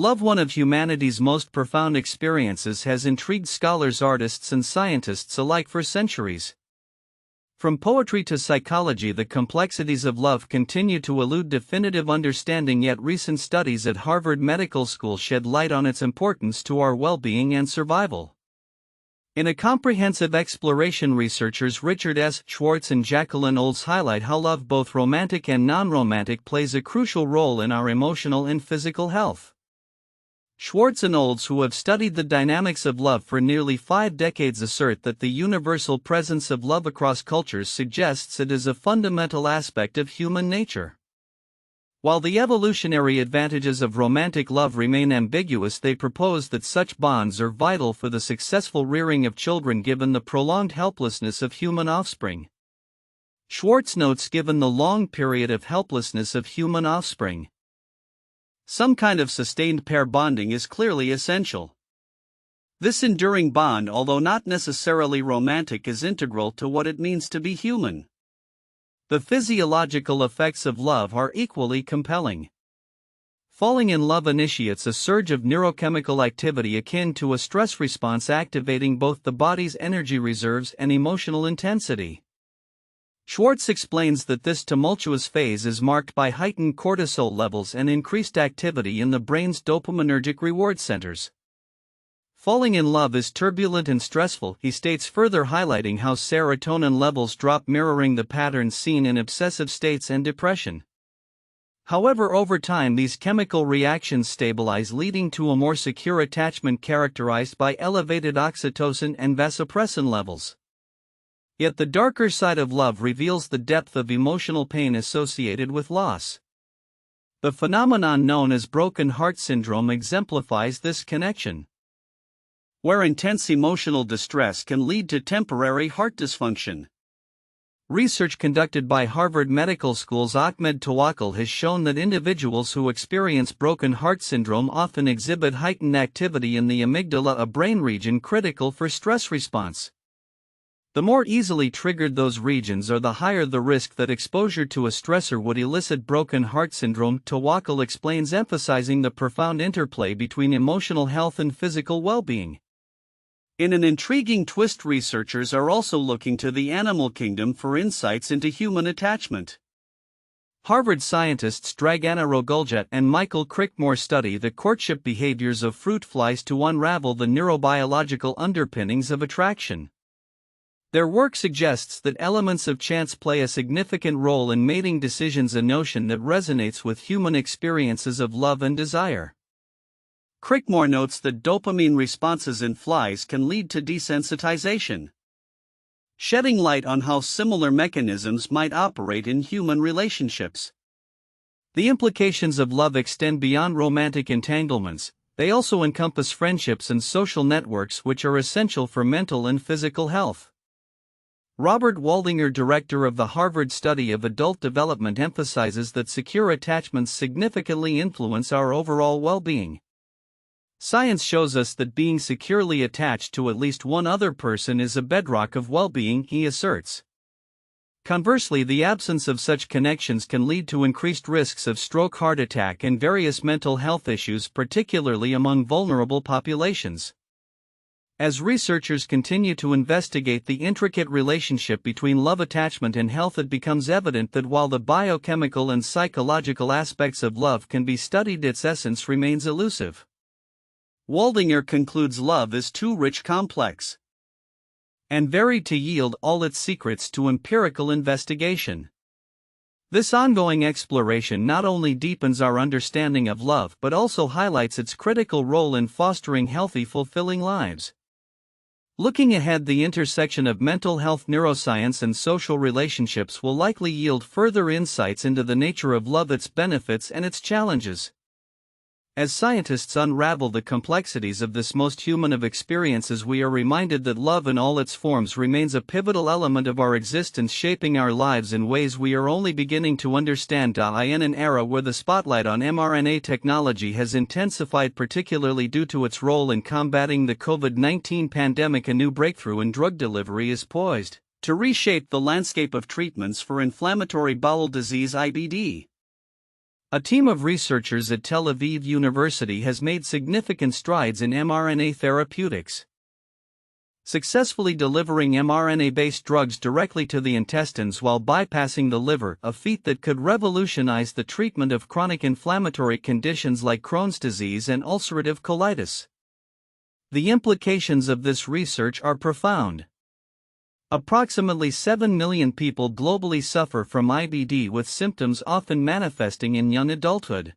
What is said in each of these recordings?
Love, one of humanity's most profound experiences, has intrigued scholars, artists, and scientists alike for centuries. From poetry to psychology, the complexities of love continue to elude definitive understanding, yet recent studies at Harvard Medical School shed light on its importance to our well-being and survival. In a comprehensive exploration, researchers Richard S. Schwartz and Jacqueline Olds highlight how love, both romantic and non-romantic, plays a crucial role in our emotional and physical health. Schwartz and Olds, who have studied the dynamics of love for nearly 5 decades, assert that the universal presence of love across cultures suggests it is a fundamental aspect of human nature. While the evolutionary advantages of romantic love remain ambiguous, they propose that such bonds are vital for the successful rearing of children given the prolonged helplessness of human offspring. Schwartz notes, given the long period of helplessness of human offspring, some kind of sustained pair bonding is clearly essential. This enduring bond, although not necessarily romantic, is integral to what it means to be human. The physiological effects of love are equally compelling. Falling in love initiates a surge of neurochemical activity akin to a stress response, activating both the body's energy reserves and emotional intensity. Schwartz explains that this tumultuous phase is marked by heightened cortisol levels and increased activity in the brain's dopaminergic reward centers. Falling in love is turbulent and stressful, he states, further highlighting how serotonin levels drop, mirroring the patterns seen in obsessive states and depression. However, over time these chemical reactions stabilize, leading to a more secure attachment characterized by elevated oxytocin and vasopressin levels. Yet the darker side of love reveals the depth of emotional pain associated with loss. The phenomenon known as broken heart syndrome exemplifies this connection, where intense emotional distress can lead to temporary heart dysfunction. Research conducted by Harvard Medical School's Ahmed Tawakkol has shown that individuals who experience broken heart syndrome often exhibit heightened activity in the amygdala, a brain region critical for stress response. The more easily triggered those regions are, the higher the risk that exposure to a stressor would elicit broken heart syndrome, Tawakkol explains, emphasizing the profound interplay between emotional health and physical well-being. In an intriguing twist, researchers are also looking to the animal kingdom for insights into human attachment. Harvard scientists Dragana Rogulja and Michael Crickmore study the courtship behaviors of fruit flies to unravel the neurobiological underpinnings of attraction. Their work suggests that elements of chance play a significant role in mating decisions, a notion that resonates with human experiences of love and desire. Crickmore notes that dopamine responses in flies can lead to desensitization, shedding light on how similar mechanisms might operate in human relationships. The implications of love extend beyond romantic entanglements. They also encompass friendships and social networks, which are essential for mental and physical health. Robert Waldinger, director of the Harvard Study of Adult Development, emphasizes that secure attachments significantly influence our overall well-being. Science shows us that being securely attached to at least one other person is a bedrock of well-being, he asserts. Conversely, the absence of such connections can lead to increased risks of stroke, heart attack, and various mental health issues, particularly among vulnerable populations. As researchers continue to investigate the intricate relationship between love, attachment, and health, it becomes evident that while the biochemical and psychological aspects of love can be studied, its essence remains elusive. Waldinger concludes love is too rich, complex, and varied to yield all its secrets to empirical investigation. This ongoing exploration not only deepens our understanding of love but also highlights its critical role in fostering healthy, fulfilling lives. Looking ahead, the intersection of mental health, neuroscience, and social relationships will likely yield further insights into the nature of love, its benefits, and its challenges. As scientists unravel the complexities of this most human of experiences, we are reminded that love in all its forms remains a pivotal element of our existence, shaping our lives in ways we are only beginning to understand. In an era where the spotlight on mRNA technology has intensified, particularly due to its role in combating the COVID-19 pandemic, a new breakthrough in drug delivery is poised to reshape the landscape of treatments for inflammatory bowel disease (IBD). A team of researchers at Tel Aviv University has made significant strides in mRNA therapeutics, successfully delivering mRNA-based drugs directly to the intestines while bypassing the liver, a feat that could revolutionize the treatment of chronic inflammatory conditions like Crohn's disease and ulcerative colitis. The implications of this research are profound. Approximately 7 million people globally suffer from IBD, with symptoms often manifesting in young adulthood.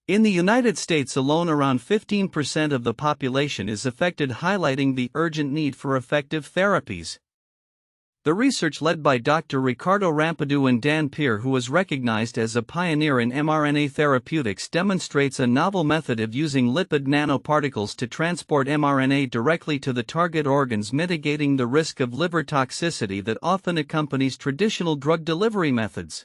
In the United States alone, around 15% of the population is affected, highlighting the urgent need for effective therapies. The research, led by Dr. Ricardo Rampadou and Dan Peer, who was recognized as a pioneer in mRNA therapeutics, demonstrates a novel method of using lipid nanoparticles to transport mRNA directly to the target organs, mitigating the risk of liver toxicity that often accompanies traditional drug delivery methods.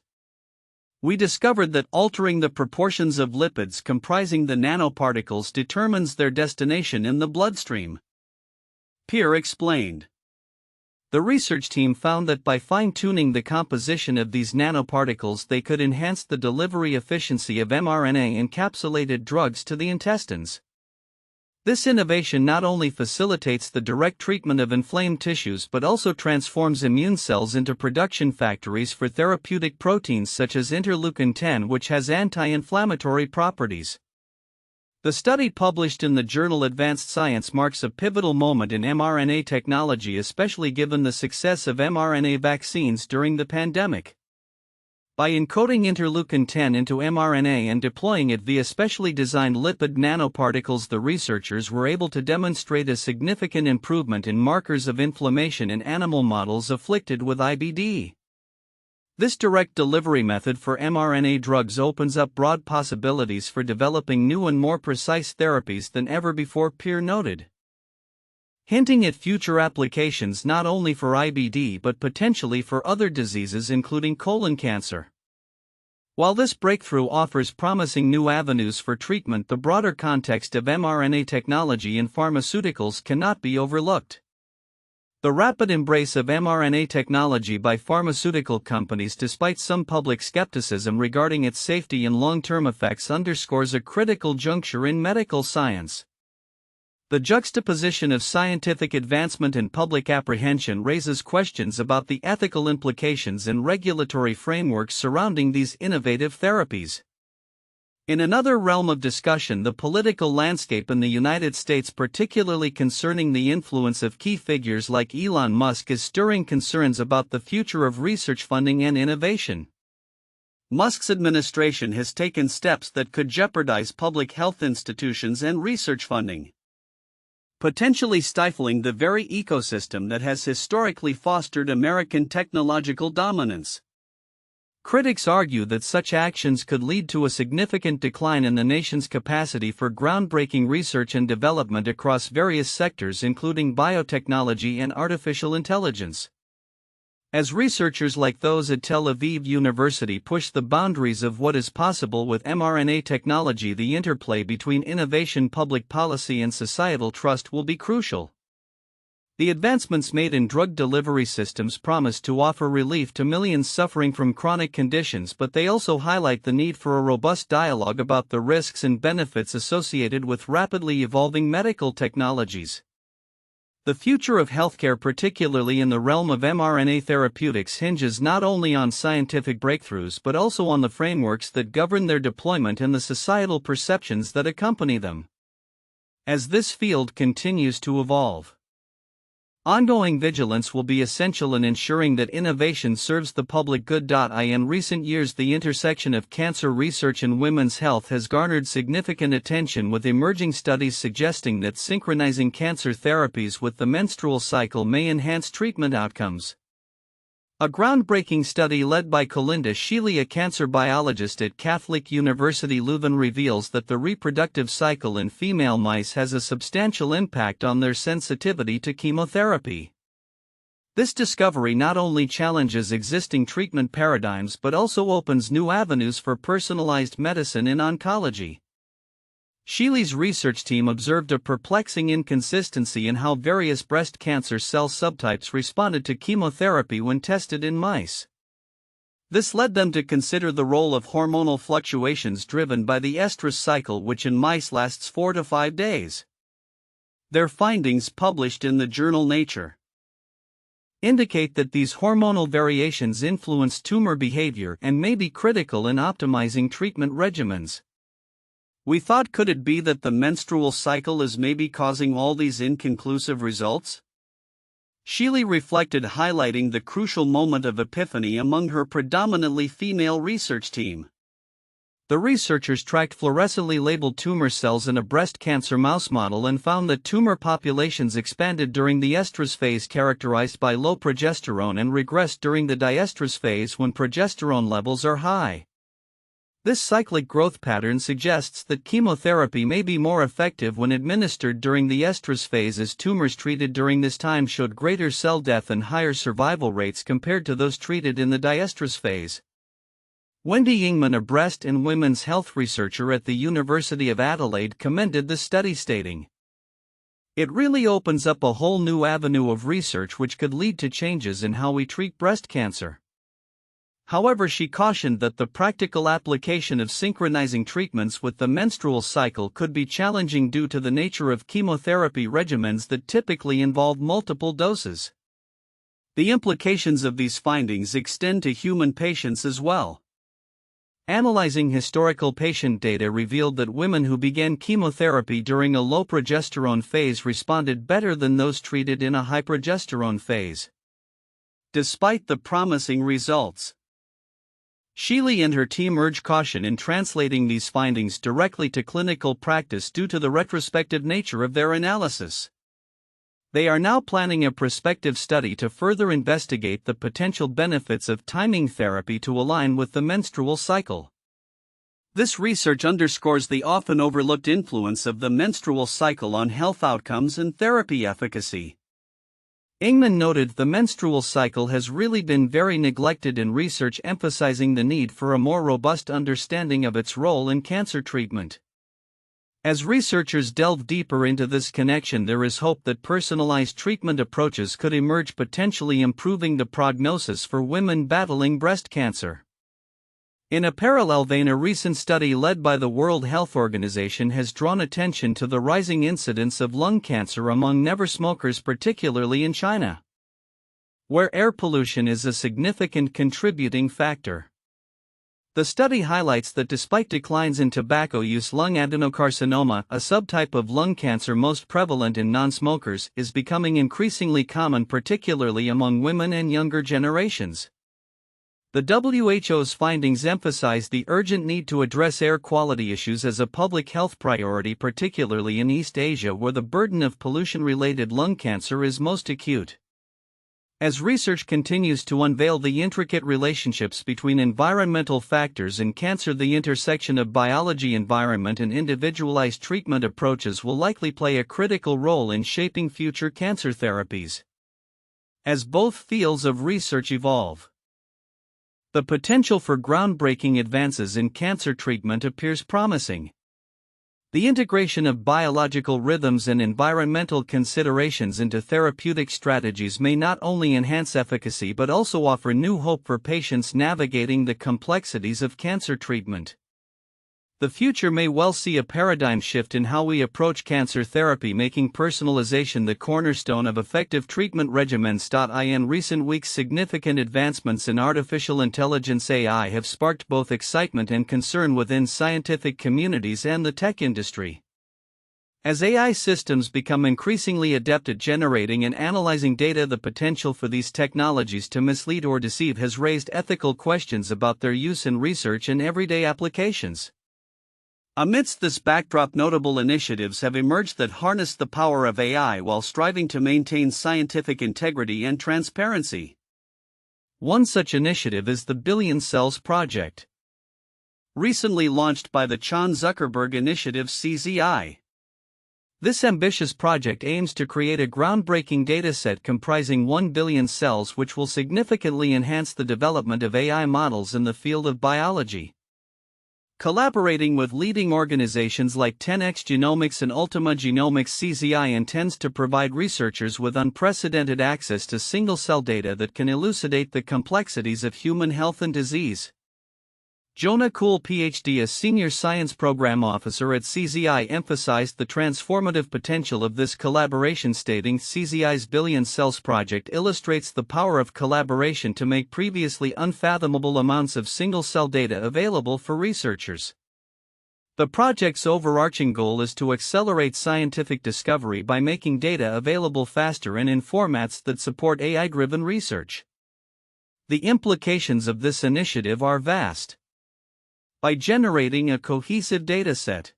We discovered that altering the proportions of lipids comprising the nanoparticles determines their destination in the bloodstream. Peer explained. The research team found that by fine-tuning the composition of these nanoparticles, they could enhance the delivery efficiency of mRNA-encapsulated drugs to the intestines. This innovation not only facilitates the direct treatment of inflamed tissues but also transforms immune cells into production factories for therapeutic proteins such as interleukin-10, which has anti-inflammatory properties. The study, published in the journal Advanced Science, marks a pivotal moment in mRNA technology, especially given the success of mRNA vaccines during the pandemic. By encoding interleukin-10 into mRNA and deploying it via specially designed lipid nanoparticles, the researchers were able to demonstrate a significant improvement in markers of inflammation in animal models afflicted with IBD. This direct delivery method for mRNA drugs opens up broad possibilities for developing new and more precise therapies than ever before, Peer noted, hinting at future applications not only for IBD but potentially for other diseases including colon cancer. While this breakthrough offers promising new avenues for treatment, the broader context of mRNA technology in pharmaceuticals cannot be overlooked. The rapid embrace of mRNA technology by pharmaceutical companies, despite some public skepticism regarding its safety and long-term effects, underscores a critical juncture in medical science. The juxtaposition of scientific advancement and public apprehension raises questions about the ethical implications and regulatory frameworks surrounding these innovative therapies. In another realm of discussion, the political landscape in the United States, particularly concerning the influence of key figures like Elon Musk, is stirring concerns about the future of research funding and innovation. Musk's administration has taken steps that could jeopardize public health institutions and research funding, potentially stifling the very ecosystem that has historically fostered American technological dominance. Critics argue that such actions could lead to a significant decline in the nation's capacity for groundbreaking research and development across various sectors, including biotechnology and artificial intelligence. As researchers like those at Tel Aviv University push the boundaries of what is possible with mRNA technology, the interplay between innovation, public policy, and societal trust will be crucial. The advancements made in drug delivery systems promise to offer relief to millions suffering from chronic conditions, but they also highlight the need for a robust dialogue about the risks and benefits associated with rapidly evolving medical technologies. The future of healthcare, particularly in the realm of mRNA therapeutics, hinges not only on scientific breakthroughs but also on the frameworks that govern their deployment and the societal perceptions that accompany them. As this field continues to evolve, ongoing vigilance will be essential in ensuring that innovation serves the public good. In recent years, the intersection of cancer research and women's health has garnered significant attention, with emerging studies suggesting that synchronizing cancer therapies with the menstrual cycle may enhance treatment outcomes. A groundbreaking study led by Kolinda Sheely, a cancer biologist at Catholic University Leuven, reveals that the reproductive cycle in female mice has a substantial impact on their sensitivity to chemotherapy. This discovery not only challenges existing treatment paradigms but also opens new avenues for personalized medicine in oncology. Sheely's research team observed a perplexing inconsistency in how various breast cancer cell subtypes responded to chemotherapy when tested in mice. This led them to consider the role of hormonal fluctuations driven by the estrous cycle, which in mice lasts 4 to 5 days. Their findings, published in the journal Nature, indicate that these hormonal variations influence tumor behavior and may be critical in optimizing treatment regimens. We thought, could it be that the menstrual cycle is maybe causing all these inconclusive results? Sheely reflected, highlighting the crucial moment of epiphany among her predominantly female research team. The researchers tracked fluorescently labeled tumor cells in a breast cancer mouse model and found that tumor populations expanded during the estrous phase characterized by low progesterone and regressed during the diestrous phase when progesterone levels are high. This cyclic growth pattern suggests that chemotherapy may be more effective when administered during the estrous phase, as tumors treated during this time showed greater cell death and higher survival rates compared to those treated in the diestrous phase. Wendy Ingman, a breast and women's health researcher at the University of Adelaide, commended the study, stating, "It really opens up a whole new avenue of research which could lead to changes in how we treat breast cancer." However, she cautioned that the practical application of synchronizing treatments with the menstrual cycle could be challenging due to the nature of chemotherapy regimens that typically involve multiple doses. The implications of these findings extend to human patients as well. Analyzing historical patient data revealed that women who began chemotherapy during a low progesterone phase responded better than those treated in a high progesterone phase. Despite the promising results, Sheely and her team urge caution in translating these findings directly to clinical practice due to the retrospective nature of their analysis. They are now planning a prospective study to further investigate the potential benefits of timing therapy to align with the menstrual cycle. This research underscores the often overlooked influence of the menstrual cycle on health outcomes and therapy efficacy. Ingman noted the menstrual cycle has really been very neglected in research, emphasizing the need for a more robust understanding of its role in cancer treatment. As researchers delve deeper into this connection, there is hope that personalized treatment approaches could emerge, potentially improving the prognosis for women battling breast cancer. In a parallel vein, a recent study led by the World Health Organization has drawn attention to the rising incidence of lung cancer among never smokers, particularly in China, where air pollution is a significant contributing factor. The study highlights that despite declines in tobacco use, lung adenocarcinoma, a subtype of lung cancer most prevalent in non-smokers, is becoming increasingly common, particularly among women and younger generations. The WHO's findings emphasize the urgent need to address air quality issues as a public health priority, particularly in East Asia, where the burden of pollution-related lung cancer is most acute. As research continues to unveil the intricate relationships between environmental factors and cancer, the intersection of biology, environment, and individualized treatment approaches will likely play a critical role in shaping future cancer therapies. As both fields of research evolve, the potential for groundbreaking advances in cancer treatment appears promising. The integration of biological rhythms and environmental considerations into therapeutic strategies may not only enhance efficacy but also offer new hope for patients navigating the complexities of cancer treatment. The future may well see a paradigm shift in how we approach cancer therapy, making personalization the cornerstone of effective treatment regimens. In recent weeks, significant advancements in artificial intelligence (AI) have sparked both excitement and concern within scientific communities and the tech industry. As AI systems become increasingly adept at generating and analyzing data, the potential for these technologies to mislead or deceive has raised ethical questions about their use in research and everyday applications. Amidst this backdrop, notable initiatives have emerged that harness the power of AI while striving to maintain scientific integrity and transparency. One such initiative is the Billion Cells Project, recently launched by the Chan Zuckerberg Initiative (CZI). This ambitious project aims to create a groundbreaking dataset comprising 1 billion cells, which will significantly enhance the development of AI models in the field of biology. Collaborating with leading organizations like 10x Genomics and Ultima Genomics, CZI intends to provide researchers with unprecedented access to single-cell data that can elucidate the complexities of human health and disease. Jonah Kuhl, PhD, a senior science program officer at CZI, emphasized the transformative potential of this collaboration, stating, "CZI's Billion Cells project illustrates the power of collaboration to make previously unfathomable amounts of single-cell data available for researchers." The project's overarching goal is to accelerate scientific discovery by making data available faster and in formats that support AI-driven research. The implications of this initiative are vast. By generating a cohesive dataset,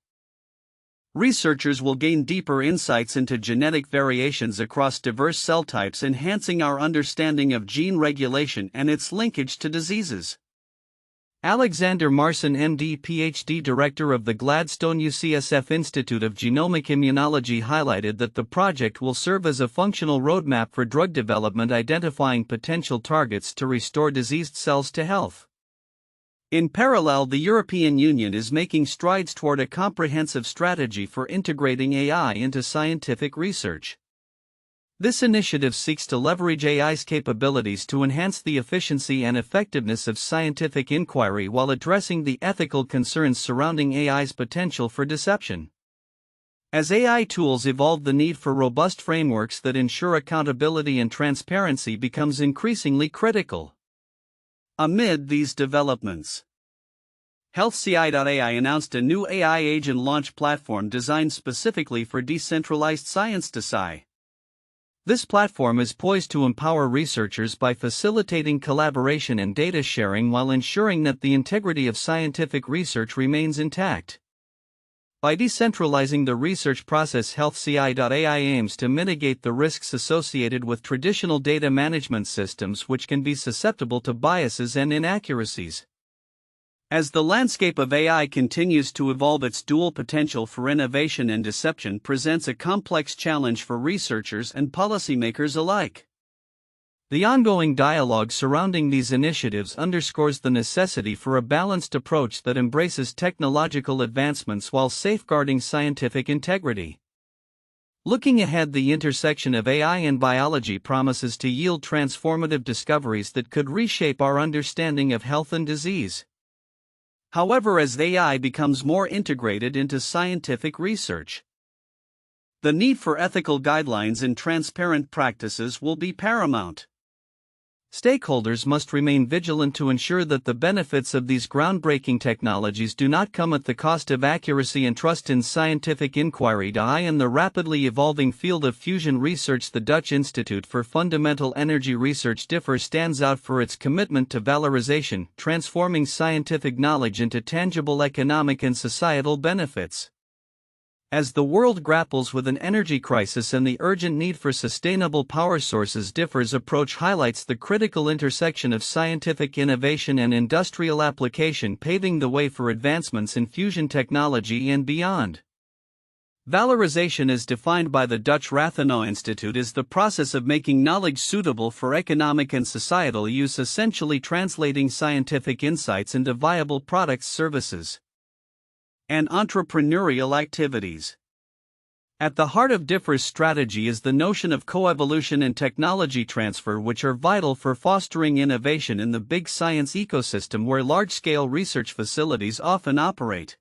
researchers will gain deeper insights into genetic variations across diverse cell types, enhancing our understanding of gene regulation and its linkage to diseases. Alexander Marson, MD, PhD, director of the Gladstone UCSF Institute of Genomic Immunology, highlighted that the project will serve as a functional roadmap for drug development, identifying potential targets to restore diseased cells to health. In parallel, the European Union is making strides toward a comprehensive strategy for integrating AI into scientific research. This initiative seeks to leverage AI's capabilities to enhance the efficiency and effectiveness of scientific inquiry while addressing the ethical concerns surrounding AI's potential for deception. As AI tools evolve, the need for robust frameworks that ensure accountability and transparency becomes increasingly critical. Amid these developments, HealthCI.ai announced a new AI agent launch platform designed specifically for decentralized science. This platform is poised to empower researchers by facilitating collaboration and data sharing while ensuring that the integrity of scientific research remains intact. By decentralizing the research process, HealthCI.ai aims to mitigate the risks associated with traditional data management systems, which can be susceptible to biases and inaccuracies. As the landscape of AI continues to evolve, its dual potential for innovation and deception presents a complex challenge for researchers and policymakers alike. The ongoing dialogue surrounding these initiatives underscores the necessity for a balanced approach that embraces technological advancements while safeguarding scientific integrity. Looking ahead, the intersection of AI and biology promises to yield transformative discoveries that could reshape our understanding of health and disease. However, as AI becomes more integrated into scientific research, the need for ethical guidelines and transparent practices will be paramount. Stakeholders must remain vigilant to ensure that the benefits of these groundbreaking technologies do not come at the cost of accuracy and trust in scientific inquiry. In the rapidly evolving field of fusion research, the Dutch Institute for Fundamental Energy Research DIFR stands out for its commitment to valorization, transforming scientific knowledge into tangible economic and societal benefits. As the world grapples with an energy crisis and the urgent need for sustainable power sources, DIFR's approach highlights the critical intersection of scientific innovation and industrial application, paving the way for advancements in fusion technology and beyond. Valorization, as defined by the Dutch Rathenau Institute, is the process of making knowledge suitable for economic and societal use, essentially translating scientific insights into viable products, services, and entrepreneurial activities. At the heart of DIFR's strategy is the notion of coevolution and technology transfer, which are vital for fostering innovation in the big science ecosystem where large-scale research facilities often operate.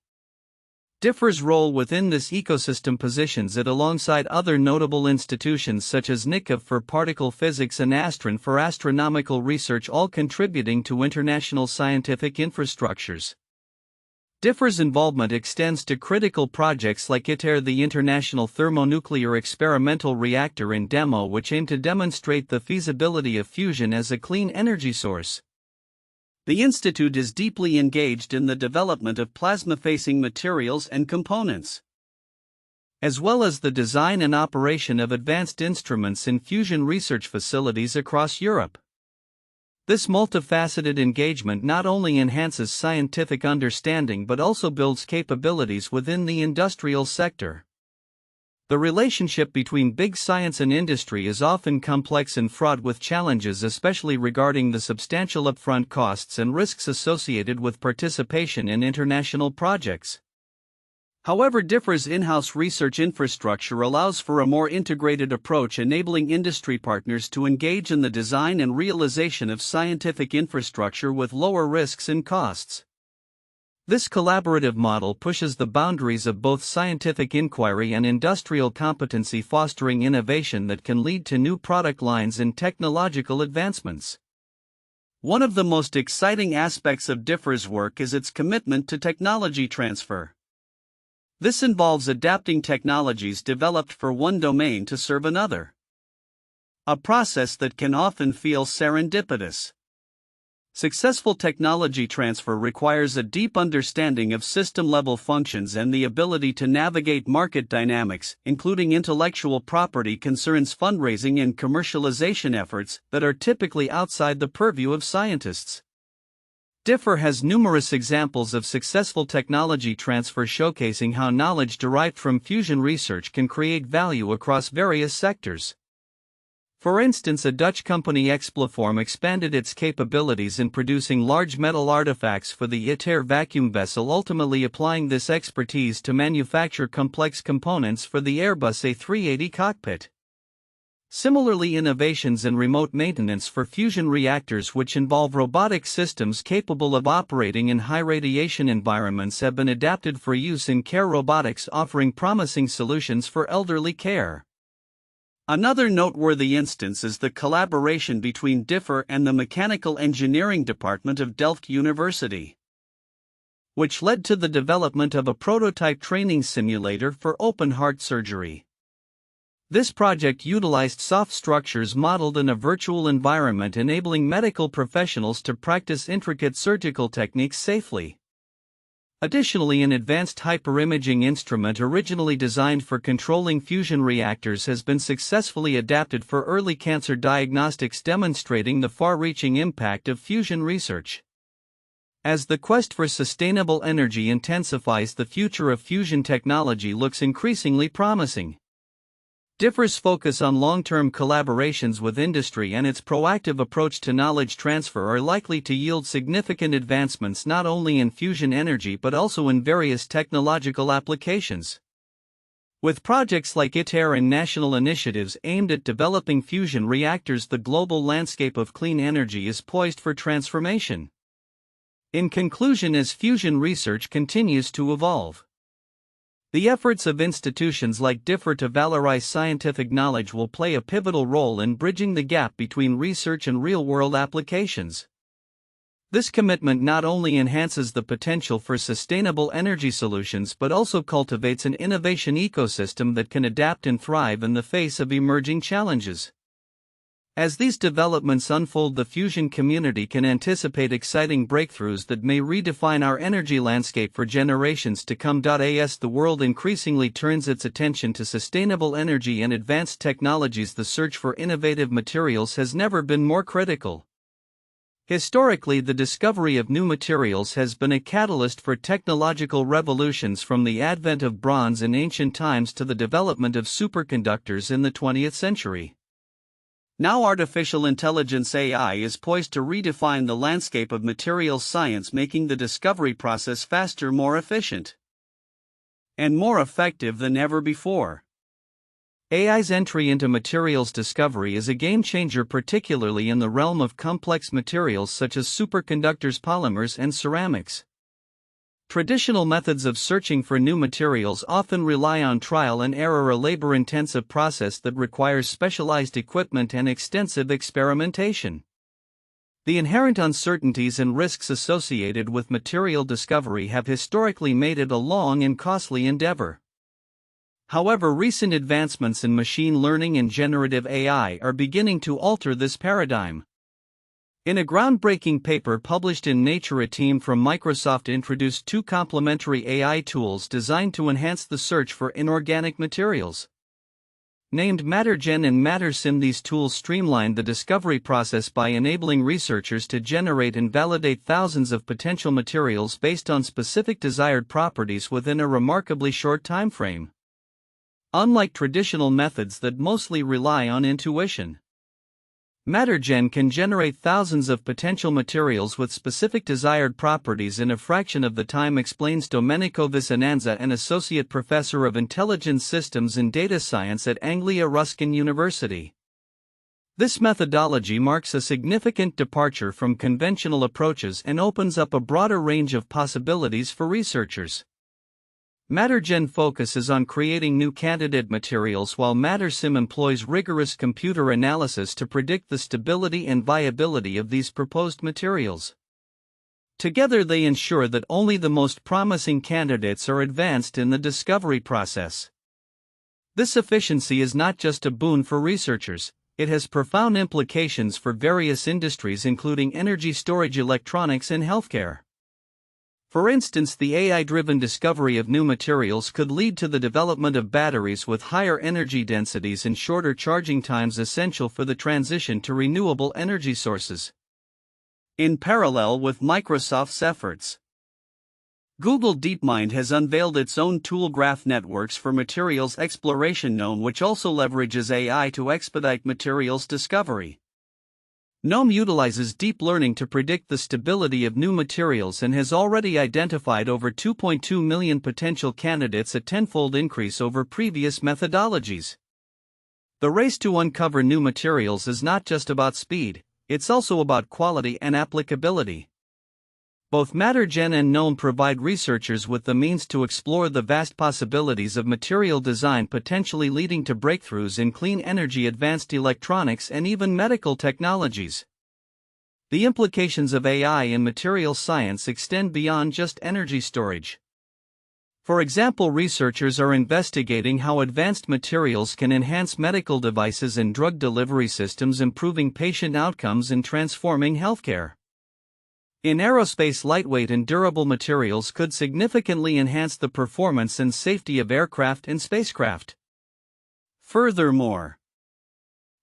DIFR's role within this ecosystem positions it alongside other notable institutions such as NICAV for particle physics and ASTRON for astronomical research, all contributing to international scientific infrastructures. DIFR's involvement extends to critical projects like ITER, the International Thermonuclear Experimental Reactor, and DEMO, which aim to demonstrate the feasibility of fusion as a clean energy source. The Institute is deeply engaged in the development of plasma-facing materials and components, as well as the design and operation of advanced instruments in fusion research facilities across Europe. This multifaceted engagement not only enhances scientific understanding but also builds capabilities within the industrial sector. The relationship between big science and industry is often complex and fraught with challenges, especially regarding the substantial upfront costs and risks associated with participation in international projects. However, DIFR's in-house research infrastructure allows for a more integrated approach, enabling industry partners to engage in the design and realization of scientific infrastructure with lower risks and costs. This collaborative model pushes the boundaries of both scientific inquiry and industrial competency, fostering innovation that can lead to new product lines and technological advancements. One of the most exciting aspects of DIFR's work is its commitment to technology transfer. This involves adapting technologies developed for one domain to serve another, a process that can often feel serendipitous. Successful technology transfer requires a deep understanding of system-level functions and the ability to navigate market dynamics, including intellectual property concerns, fundraising, and commercialization efforts that are typically outside the purview of scientists. DIFR has numerous examples of successful technology transfer, showcasing how knowledge derived from fusion research can create value across various sectors. For instance, a Dutch company, Exploform, expanded its capabilities in producing large metal artifacts for the ITER vacuum vessel, ultimately applying this expertise to manufacture complex components for the Airbus A380 cockpit. Similarly, innovations in remote maintenance for fusion reactors, which involve robotic systems capable of operating in high radiation environments, have been adapted for use in care robotics, offering promising solutions for elderly care. Another noteworthy instance is the collaboration between DIFR and the Mechanical Engineering Department of Delft University, which led to the development of a prototype training simulator for open heart surgery. This project utilized soft structures modeled in a virtual environment, enabling medical professionals to practice intricate surgical techniques safely. Additionally, an advanced hyperimaging instrument originally designed for controlling fusion reactors has been successfully adapted for early cancer diagnostics, demonstrating the far-reaching impact of fusion research. As the quest for sustainable energy intensifies, the future of fusion technology looks increasingly promising. DIFR's focus on long-term collaborations with industry and its proactive approach to knowledge transfer are likely to yield significant advancements not only in fusion energy but also in various technological applications. With projects like ITER and national initiatives aimed at developing fusion reactors, the global landscape of clean energy is poised for transformation. In conclusion, as fusion research continues to evolve, the efforts of institutions like DIFR to valorize scientific knowledge will play a pivotal role in bridging the gap between research and real-world applications. This commitment not only enhances the potential for sustainable energy solutions but also cultivates an innovation ecosystem that can adapt and thrive in the face of emerging challenges. As these developments unfold, the fusion community can anticipate exciting breakthroughs that may redefine our energy landscape for generations to come. As the world increasingly turns its attention to sustainable energy and advanced technologies, the search for innovative materials has never been more critical. Historically, the discovery of new materials has been a catalyst for technological revolutions, from the advent of bronze in ancient times to the development of superconductors in the 20th century. Now artificial intelligence (AI) is poised to redefine the landscape of materials science, making the discovery process faster, more efficient, and more effective than ever before. AI's entry into materials discovery is a game-changer, particularly in the realm of complex materials such as superconductors, polymers, and ceramics. Traditional methods of searching for new materials often rely on trial and error, a labor-intensive process that requires specialized equipment and extensive experimentation. The inherent uncertainties and risks associated with material discovery have historically made it a long and costly endeavor. However, recent advancements in machine learning and generative AI are beginning to alter this paradigm. In a groundbreaking paper published in Nature, a team from Microsoft introduced two complementary AI tools designed to enhance the search for inorganic materials. Named MatterGen and MatterSim, these tools streamlined the discovery process by enabling researchers to generate and validate thousands of potential materials based on specific desired properties within a remarkably short time frame. unlike traditional methods that mostly rely on intuition. MatterGen can generate thousands of potential materials with specific desired properties in a fraction of the time, explains Domenico Vicinanza, an associate professor of intelligence systems and data science at Anglia Ruskin University. This methodology marks a significant departure from conventional approaches and opens up a broader range of possibilities for researchers. MatterGen focuses on creating new candidate materials, while MatterSim employs rigorous computer analysis to predict the stability and viability of these proposed materials. Together they ensure that only the most promising candidates are advanced in the discovery process. This efficiency is not just a boon for researchers, it has profound implications for various industries including energy storage, electronics, and healthcare. For instance, the AI-driven discovery of new materials could lead to the development of batteries with higher energy densities and shorter charging times, essential for the transition to renewable energy sources. In parallel with Microsoft's efforts, Google DeepMind has unveiled its own tool, graph networks for materials exploration, Gnome, which also leverages AI to expedite materials discovery. Gnome utilizes deep learning to predict the stability of new materials and has already identified over 2.2 million potential candidates, a tenfold increase over previous methodologies. The race to uncover new materials is not just about speed, it's also about quality and applicability. Both MatterGen and Gnome provide researchers with the means to explore the vast possibilities of material design, potentially leading to breakthroughs in clean energy, advanced electronics, and even medical technologies. The implications of AI in material science extend beyond just energy storage. For example, researchers are investigating how advanced materials can enhance medical devices and drug delivery systems, improving patient outcomes and transforming healthcare. In aerospace, lightweight and durable materials could significantly enhance the performance and safety of aircraft and spacecraft. Furthermore,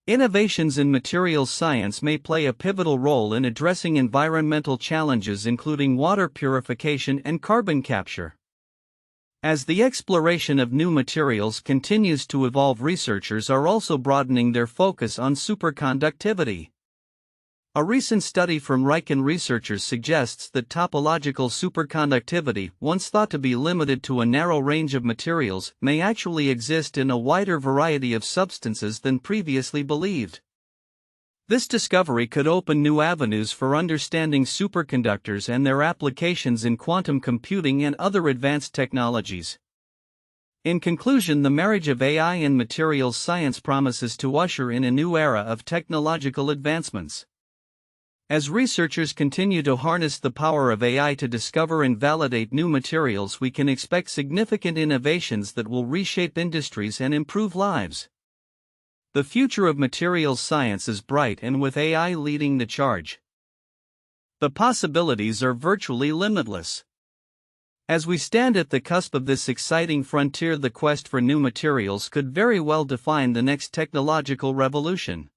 innovations in materials science may play a pivotal role in addressing environmental challenges, including water purification and carbon capture. As the exploration of new materials continues to evolve, researchers are also broadening their focus on superconductivity. A recent study from Riken researchers suggests that topological superconductivity, once thought to be limited to a narrow range of materials, may actually exist in a wider variety of substances than previously believed. This discovery could open new avenues for understanding superconductors and their applications in quantum computing and other advanced technologies. In conclusion, the marriage of AI and materials science promises to usher in a new era of technological advancements. As researchers continue to harness the power of AI to discover and validate new materials, we can expect significant innovations that will reshape industries and improve lives. The future of materials science is bright, and with AI leading the charge, the possibilities are virtually limitless. As we stand at the cusp of this exciting frontier, the quest for new materials could very well define the next technological revolution.